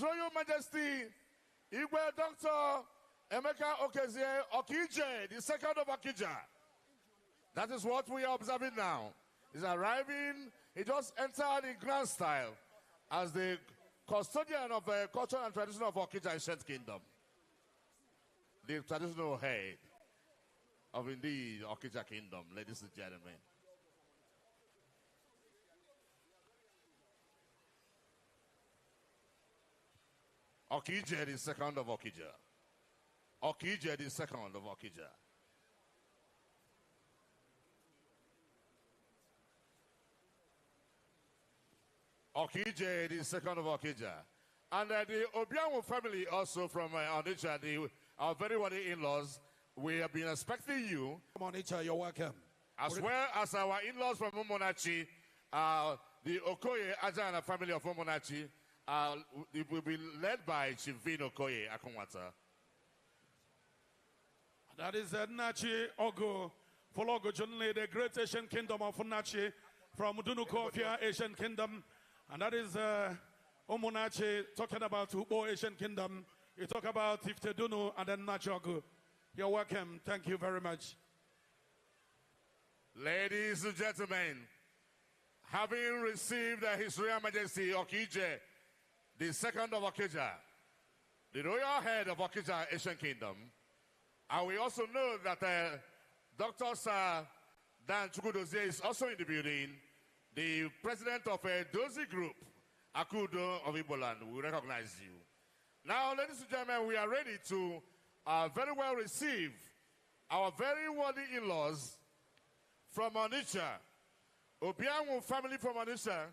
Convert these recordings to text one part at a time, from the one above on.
Royal Majesty Igwe Dr. Emeka Okezie Okije, the second of Okija. That is what we are observing now. He's arriving, he just entered in grand style as the custodian of the culture and tradition of Okija Ancient Kingdom. The traditional head of indeed Okija Kingdom, ladies and gentlemen. Okije, the second of Okija. Okije, the second of Okija. Okije, the second of Okija. And the Obianwu family also from Onitsha, our very worthy in-laws, we have been expecting you. From Onitsha, you're welcome. As well as our in-laws from Umonachi, the Okoye Ajana family of Umonachi, it will be led by Chivin Okoye Akunwata. That is Nachi Ogo, Fologo Junle, the great Asian kingdom of Nachi, from Dunukofia, Asian kingdom. And that is Omonachi talking about Ubo Asian kingdom. You talk about Iftedunu and then Nachi Ogo. You're welcome. Thank you very much. Ladies and gentlemen, having received His Royal Majesty Okije, the second of Okija, the royal head of Okija Asian Kingdom, and we also know that Dr. Sir Dan Chukwudozie is also in the building, the president of a Dozie Group, Akudo of Igboland. We recognize you. Now, ladies and gentlemen, we are ready to very well receive our very worthy in-laws from Onitsha, Obianwu family from Onitsha.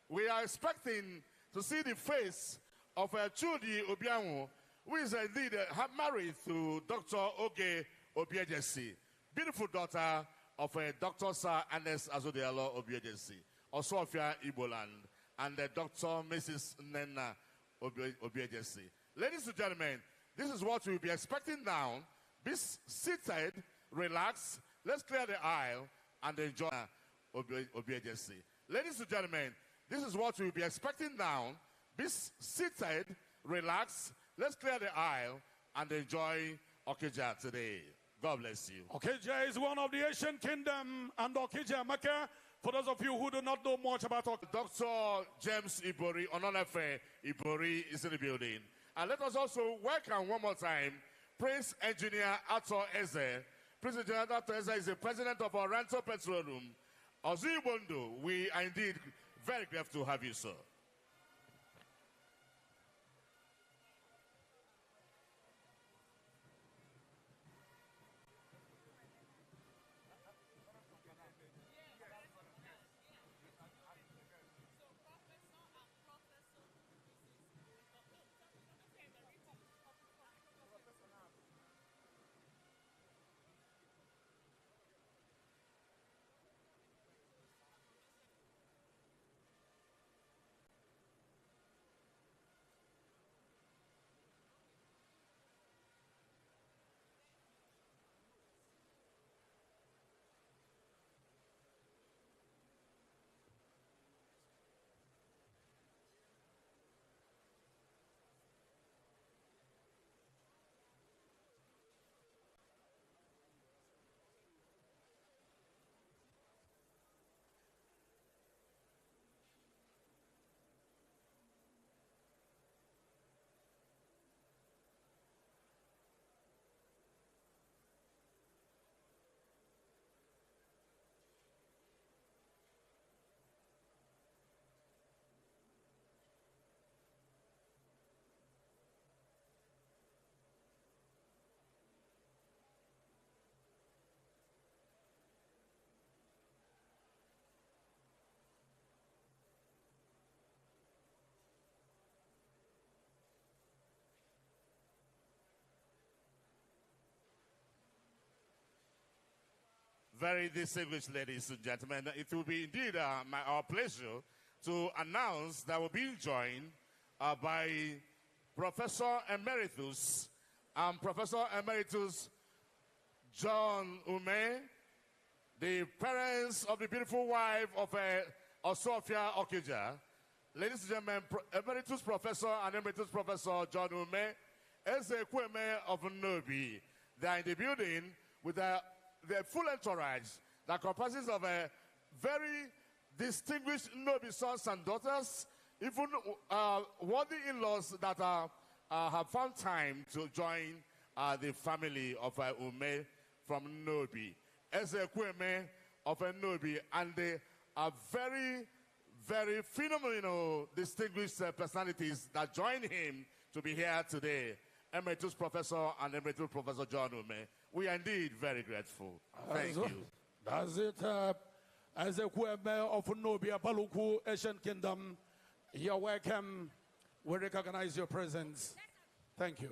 We are expecting to see the face of Chudi Obianwu, who is indeed married to Dr. Oge Obiejesi, beautiful daughter of Dr. Sir Ernest Azodialo Obiejesi, Osofia Igboland, and Dr. Mrs. Nena Obiejesi. Ladies and gentlemen, this is what we'll be expecting now. Be seated, relax, let's clear the aisle and enjoy Obiejesi. Ladies and gentlemen, this is what we'll be expecting now. Be seated, relax, let's clear the aisle and enjoy Okija today. God bless you. Okija is one of the Asian kingdom, and Okija Maka, for those of you who do not know much about Okija. Dr. James Ibori, Ononefe Ibori is in the building. And let us also welcome one more time Prince Engineer Ato Eze. Prince Engineer Ato Eze is the president of Oranto Petroleum. Ozibondo, we are indeed very glad to have you, sir. Very distinguished ladies and gentlemen, it will be indeed our pleasure to announce that we'll be joined by Professor Emeritus John Ume, the parents of the beautiful wife of Osofia Okija, Ladies and gentlemen, Emeritus Professor and Emeritus Professor John Ume, Ezekweme of Nnobi. They are in the building with their full entourage that comprises of a very distinguished Nnobi sons and daughters, even worthy in-laws that have found time to join the family of Ume from Nnobi. Ezekweme of Nnobi, and they are very, very phenomenal, distinguished personalities that join him to be here today. Emeritus Professor and Emeritus Professor John Ume. We are indeed very grateful. Thank you. That's it. As a Kweme of Nnobi, Abaluku, Asian Kingdom, you're welcome. We recognize your presence. Thank you.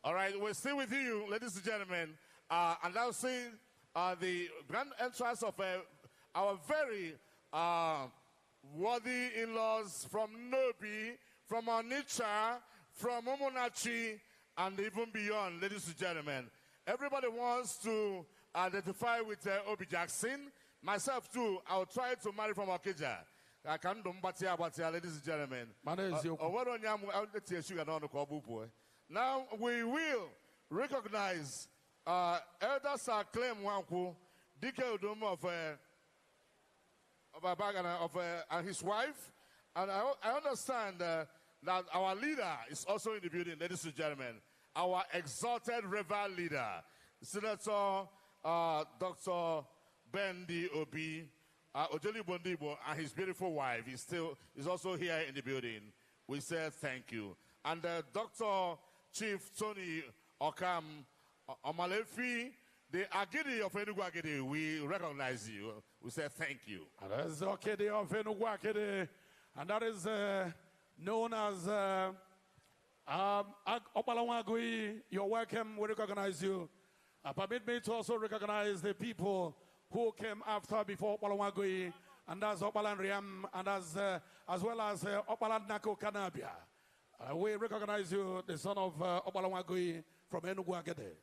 All right, we're still with you, ladies and gentlemen. And now seeing the grand entrance of our very worthy in-laws from Nnobi, from Onitsha, from Umunnachi, and even beyond, ladies and gentlemen. Everybody wants to identify with Obi Jackson. Myself too, I'll try to marry from Okija. I can't do Mbatia, ladies and gentlemen. Now we will recognize Elder Sir Clem Nwankwo, Dike Udomo of and his wife. And I understand that our leader is also in the building, ladies and gentlemen. Our exalted reverend leader, Senator Dr. Ben D. Obi, Ojoli Bondibo, and his beautiful wife is also here in the building. We say thank you. And Dr. Chief Tony Okam Omalefi, the Agidi of Enugu Agidi, we recognize you. We say thank you. And that's Okede of Enugu Agidi, and that is known as Opalawagui. You're welcome. We recognize you. Permit me to also recognize the people who came after before Opalawagui, and that's Opalan Riam, and as well as Opalan Nako Kanabia. We recognize you, the son of Opalawagui from Enugu Agede.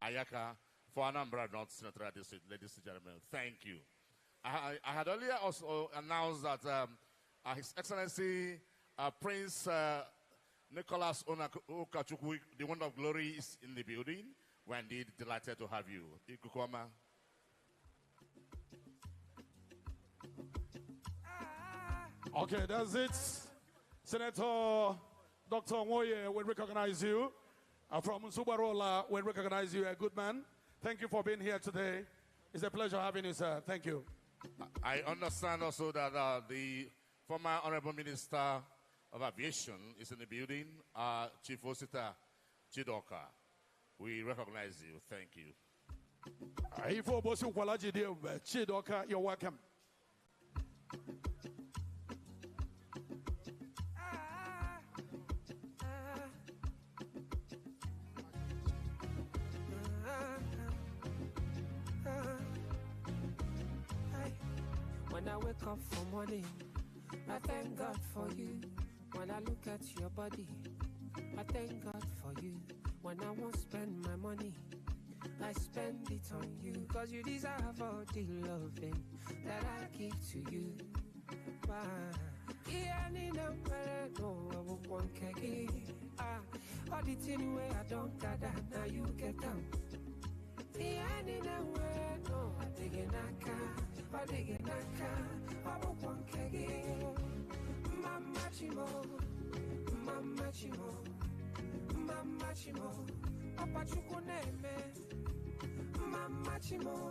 Ayaka for Anambra North Central District, ladies and gentlemen. Thank you. I had earlier also announced that His Excellency Prince Nicholas Okachukwu, the Wonder of Glory, is in the building. We're indeed delighted to have you. Ikukoma. Okay, that's it. Senator Dr. Nwoye, we recognize you. From Subarola, we recognize you, a good man. Thank you for being here today. It's a pleasure having you, sir. Thank you. I understand also that the former Honorable Minister of Aviation is in the building, Chief Osita Chidoka. We recognize you. Thank you. Chidoka, you're welcome. When I wake up for morning, I thank God for you. When I look at your body, I thank God for you. When I won't spend my money, I spend it on you. Cause you deserve all the loving that I give to you. All the thing where I don't gather, now you get down. Mama Chimo, Papa Chukuneme, Mama Chimo,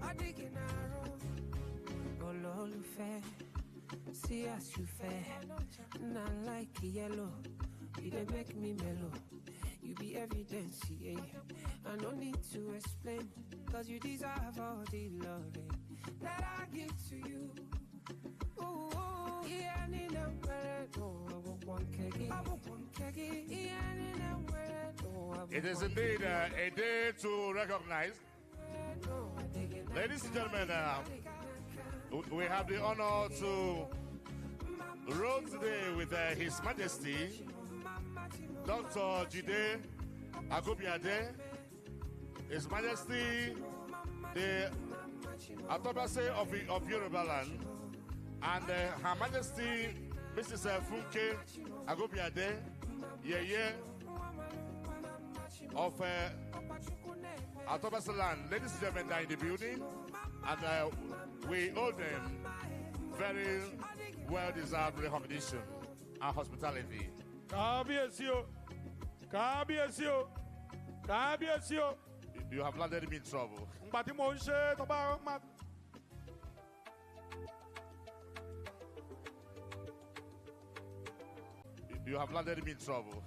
Adiginaro, Ololufe, see as you fair, not like yellow, you don't make me mellow. You be evidence, yeah. I no need to explain, cause you deserve all the loving that I give to you. Ooh, yeah, it is indeed a day to recognize. Ladies and gentlemen, we have the honor to roll today with His Majesty Dr. Jide Agobiade, His Majesty the Atobase of Yoruba land, and Her Majesty Mrs. Funke Agobiade, Yeye of Atobase land. Ladies and gentlemen, are in the building, and we owe them very well-deserved recognition and hospitality. You have landed me in trouble. You have landed me in trouble.